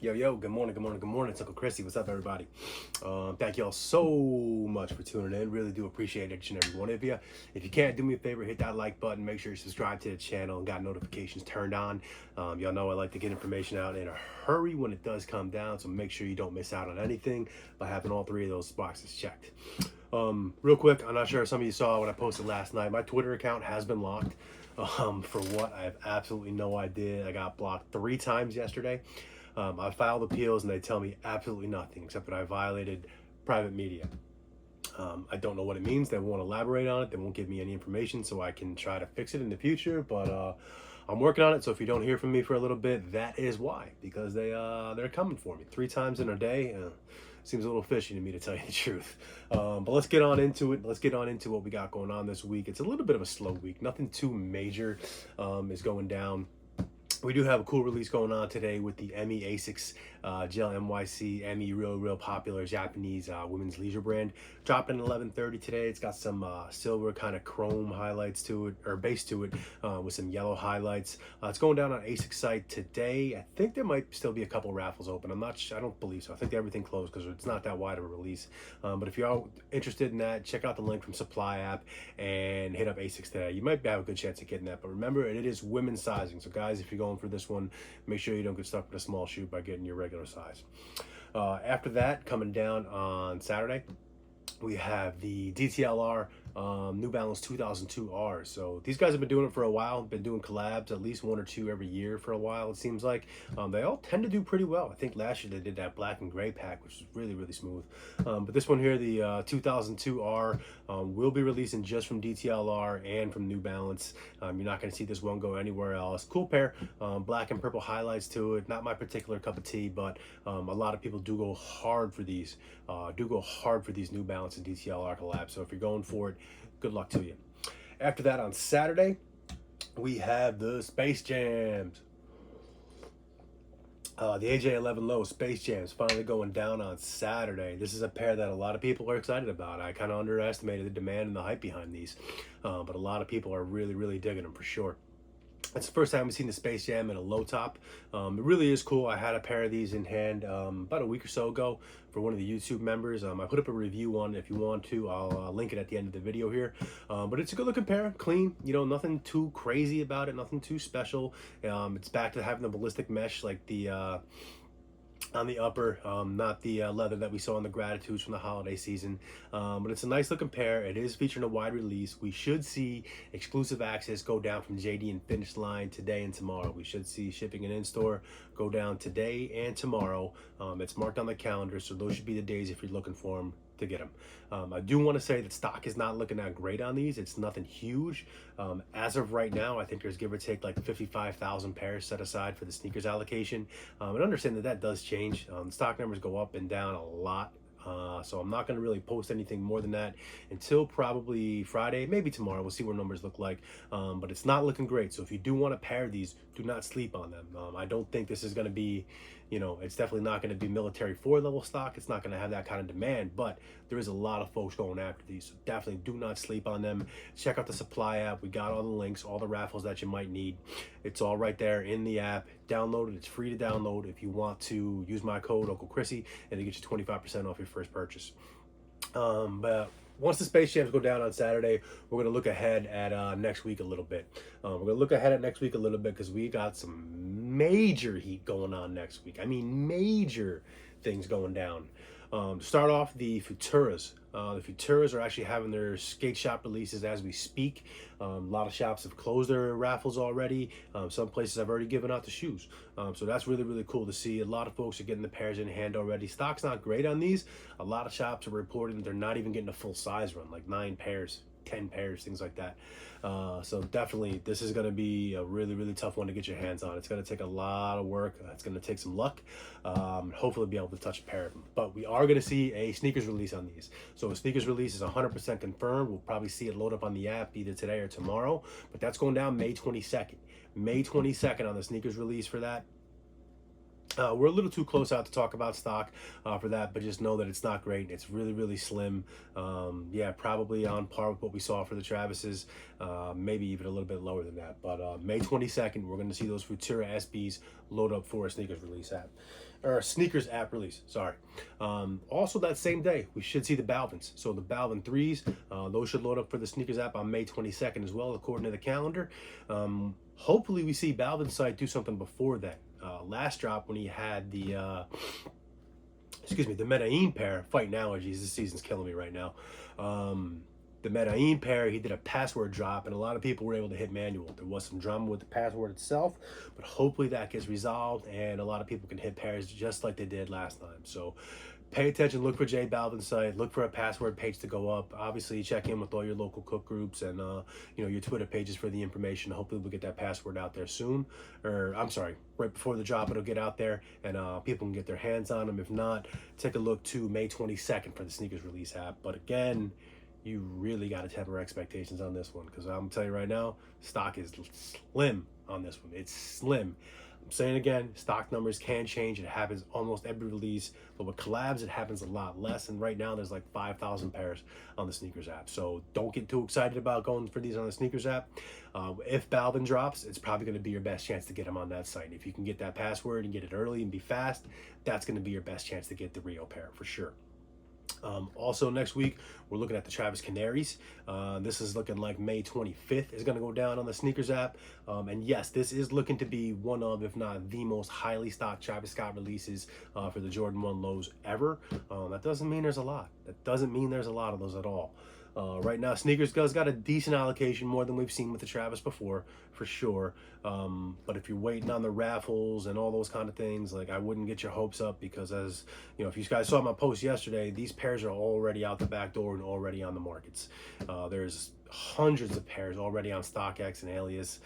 Yo, good morning, good morning, good morning. It's Uncle Chrissy. What's up, everybody? Thank y'all so much for tuning in. Really do appreciate each and every one of you. If you can't, do me a favor, hit that like button. Make sure you subscribe to the channel and got notifications turned on. Y'all know I like to get information out in a hurry when it does come down, so make sure you don't miss out on anything by having all three of those boxes checked. Real quick, I'm not sure if some of you saw what I posted last night. My Twitter account has been locked. For what? I have absolutely no idea. I got blocked 3 times yesterday. I filed appeals and they tell me absolutely nothing except that I violated private media. I don't know what it means. They won't elaborate on it. They won't give me any information so I can try to fix it in the future. But I'm working on it. So if you don't hear from me for a little bit, that is why. Because they're coming for me 3 times in a day. Seems a little fishy to me, to tell you the truth. But let's get on into it. Let's get on into what we got going on this week. It's a little bit of a slow week. Nothing too major is going down. We do have a cool release going on today with the Emy As6 Gel NYC Emy, real popular Japanese women's leisure brand. Dropping at 11:30 today. It's got some silver kind of chrome highlights to it, or base to it, with some yellow highlights. It's going down on ASIC's site today. I think there might still be a couple raffles open. I don't believe so. I think everything closed because it's not that wide of a release. But if you're interested in that, check out the link from Supply app and hit up ASICS today. You might have a good chance of getting that. But remember, it is women's sizing. So guys, if you're going for this one, make sure you don't get stuck with a small shoe by getting your regular size. After that, coming down on Saturday, we have the DTLR New Balance 2002R. So these guys have been doing it for a while, been doing collabs, at least 1 or 2 every year for a while, it seems like. They all tend to do pretty well. I think last year they did that black and gray pack, which was really smooth. But this one here, the 2002R, will be releasing just from DTLR and from New Balance. You're not going to see this one go anywhere else. Cool pair, black and purple highlights to it. Not my particular cup of tea, but a lot of people do go hard for these. New Balance and DTLR collabs. So if you're going for it, good luck to you. After that, on Saturday, we have the Space Jams. The AJ11 Low Space Jams finally going down on Saturday. This is a pair that a lot of people are excited about. I kind of underestimated the demand and the hype behind these, but a lot of people are really digging them for sure. It's the first time we've seen the Space Jam in a low top. It really is cool. I had a pair of these in hand about a week or so ago for one of the YouTube members. I put up a review on it. If you want to, I'll link it at the end of the video here. But it's a good looking pair, clean, nothing too crazy about it, nothing too special. It's back to having the ballistic mesh like the on the upper, not the leather that we saw in the Gratitudes from the holiday season. But it's a nice looking pair. It is featuring a wide release. We should see exclusive access go down from JD and Finish Line today and tomorrow. We should see shipping and in-store go down today and tomorrow. It's marked on the calendar, so those should be the days if you're looking for them to get them. I do want to say that stock is not looking that great on these. It's nothing huge. As of right now, I think there's give or take like 55,000 pairs set aside for the sneakers allocation. And understand that does change. Stock numbers go up and down a lot. So I'm not going to really post anything more than that until probably Friday, maybe tomorrow. We'll see what numbers look like. But it's not looking great. So if you do want to pair these, do not sleep on them. I don't think this is going to be, it's definitely not going to be military 4 level stock. It's not going to have that kind of demand, but there is a lot of folks going after these. So definitely do not sleep on them. Check out the Supply app. We got all the links, all the raffles that you might need. It's all right there in the app. Download it. It's free to download. If you want to use my code Uncle Chrissy, and it gets you 25% off your first purchase. But once the Space Jams go down on Saturday, we're going to look ahead at next week a little bit. We're going to look ahead at next week a little bit because we got some major heat going on next week. I mean, major things going down. To start off, the Futuras. The Futuras are actually having their skate shop releases as we speak. A lot of shops have closed their raffles already. Some places have already given out the shoes. So that's really cool to see. A lot of folks are getting the pairs in hand already. Stock's not great on these. A lot of shops are reporting that they're not even getting a full size run, like 9 pairs. 10 pairs, things like that. So definitely this is going to be a really tough one to get your hands on. It's going to take a lot of work. It's going to take some luck. Hopefully be able to touch a pair of them. But we are going to see a sneakers release on these. So a sneakers release is 100% confirmed. We'll probably see it load up on the app either today or tomorrow. But that's going down May 22nd. May 22nd on the sneakers release for that. We're a little too close out to talk about stock for that, but just know that it's not great. It's really slim. Yeah, probably on par with what we saw for the Travises, maybe even a little bit lower than that. But May 22nd, we're going to see those Futura SBs load up for a sneakers release app. or sneakers app release, sorry. Also that same day, we should see the Balvins. So the Balvin 3s, those should load up for the sneakers app on May 22nd as well, according to the calendar. Hopefully we see Balvin's site do something before that. Last drop when he had the, the Medellin pair, fighting allergies, this season's killing me right now. The Medellin pair, he did a password drop, and a lot of people were able to hit manual. There was some drama with the password itself, but hopefully that gets resolved, and a lot of people can hit pairs just like they did last time. So pay attention, look for J Balvin's site, look for a password page to go up. Obviously, check in with all your local cook groups and your Twitter pages for the information. Hopefully, we'll get that password out there soon, or I'm sorry, right before the drop, it'll get out there, and people can get their hands on them. If not, take a look to May 22nd for the sneakers release app. But again, you really got to temper expectations on this one, because I'm telling you right now, stock is slim on this one. It's slim. I'm saying again, stock numbers can change. It happens almost every release, but with collabs, it happens a lot less. And right now, there's like 5,000 pairs on the sneakers app. So don't get too excited about going for these on the sneakers app. If Balvin drops, it's probably going to be your best chance to get them on that site. And if you can get that password and get it early and be fast, that's going to be your best chance to get the Rio pair for sure. Also next week, we're looking at the Travis Canaries. This is looking like May 25th is going to go down on the sneakers app. And yes, this is looking to be one of, if not the most highly stocked Travis Scott releases for the Jordan 1 lows ever. That doesn't mean there's a lot. That doesn't mean there's a lot of those at all. Right now, Sneakers Gu's got a decent allocation, more than we've seen with the Travis before, for sure. But if you're waiting on the raffles and all those kind of things, like, I wouldn't get your hopes up, because, as you know, if you guys saw my post yesterday, these pairs are already out the back door and already on the markets. There's hundreds of pairs already on StockX and Alias.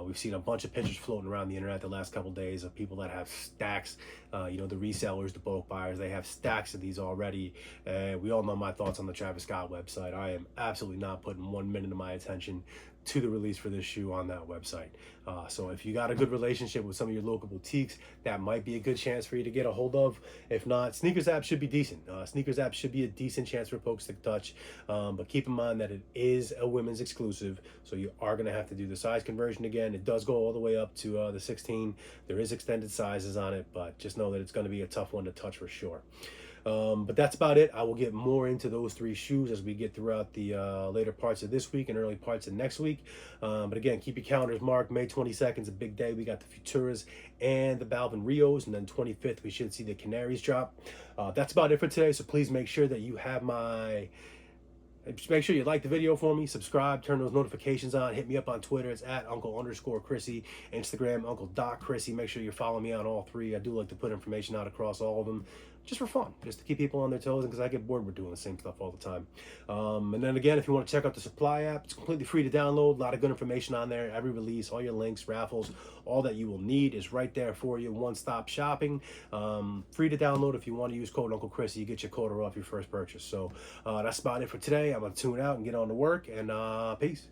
We've seen a bunch of pictures floating around the internet the last couple days of people that have stacks. The resellers, the bulk buyers, they have stacks of these already. We all know my thoughts on the Travis Scott website. I am absolutely not putting 1 minute of my attention to the release for this shoe on that website. So if you got a good relationship with some of your local boutiques, that might be a good chance for you to get a hold of. If not, Sneakers app should be decent. Sneakers app should be a decent chance for folks to touch. But keep in mind that it is a women's exclusive, so you are going to have to do the size conversion again. It does go all the way up to the 16. There is extended sizes on it, but just know that it's going to be a tough one to touch for sure. But that's about it. I will get more into those 3 shoes as we get throughout the later parts of this week and early parts of next week. But again, keep your calendars marked. May 22nd is a big day. We got the Futuras and the Balvin Rios, and then 25th we should see the Canaries drop. That's about it for today. So please make sure that you have my... Just make sure you like the video for me, subscribe, turn those notifications on, hit me up on Twitter. It's at Uncle_Chrissy, Instagram, Uncle.Chrissy. Make sure you follow me on all 3. I do like to put information out across all of them, just for fun, just to keep people on their toes, and because I get bored with doing the same stuff all the time. And then again, if you want to check out the Supply app, it's completely free to download. A lot of good information on there. Every release, all your links, raffles, all that you will need is right there for you. One-stop shopping. Free to download. If you want to use code Uncle Chrissy, you get your quota off your first purchase. So that's about it for today. I'm going to tune out and get on to work, and peace.